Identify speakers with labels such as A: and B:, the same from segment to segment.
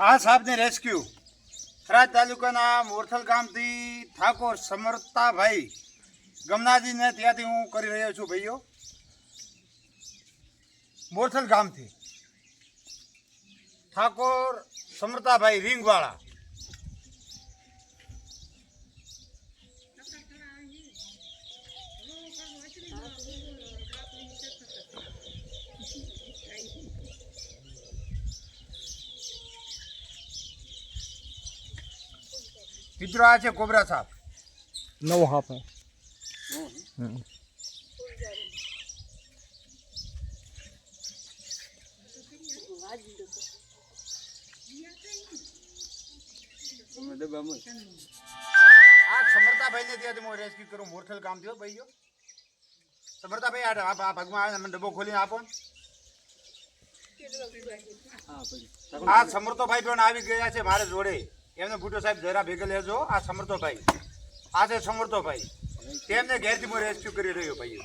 A: આ સાહેબને રેસ્ક્યુ થરાદ તાલુકાના મોરથલ ગામથી ઠાકોર સમરતાભાઈ ગમનાજીને ત્યાંથી હું કરી રહ્યો છું ભાઈઓ. મોરથલ ગામથી ઠાકોર સમરતાભાઈ રીંગવાળા. મિત્રો આ છે કોબરા સાપ.
B: નવો સાપ હે.
A: આ સમરતાભાઈને ત્યાંથી હું રેસ્ક્યુ કરું મોરથલ ગામ થયો ભાઈઓ. સમરતાભાઈ આ ભાગમાં આવે મને ડબ્બો ખોલીને આપો. આ સમરતોભાઈ પણ આવી ગયા છે મારે જોડે. એમને ભૂટો સાહેબ જરા ભેગા લેજો. આ સમરતોભાઈ, આ છે સમરતોભાઈ. તેમને ઘેરથી હું રેસ્ક્યુ કરી રહ્યો ભાઈઓ.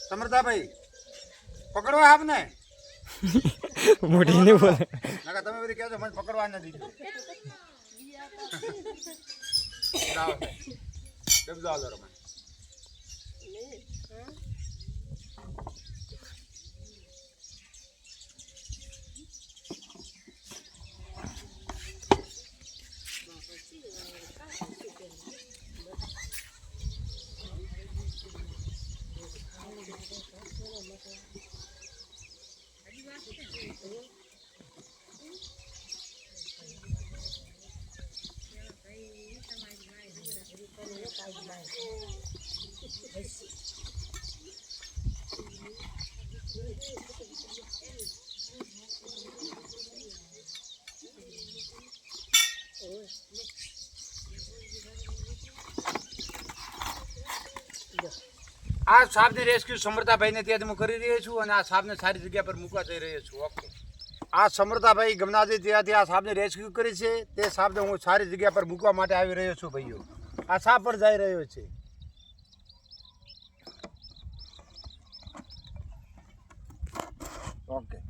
A: સમરતાભાઈ પકડવા આપને
B: મોટી નહીં બોલે.
A: નાકા તમે બધી કહેજો મને પકડવા નથી દીધું. ડબલો આલો રમણ. આ સાપને રેસ્ક્યુ સમરતાભાઈને ત્યાંથી હું કરી રહ્યો છું અને આ સાપને સારી જગ્યા પર મૂકવા જઈ રહ્યો છું. ઓકે, આ સમરતાભાઈ ગમનાજી ત્યાંથી આ સાપને રેસ્ક્યુ કરી છે. તે સાપને હું સારી જગ્યા પર મૂકવા માટે આવી રહ્યો છું ભાઈઓ. આ સાપ પર જઈ રહ્યો છે. ઓકે.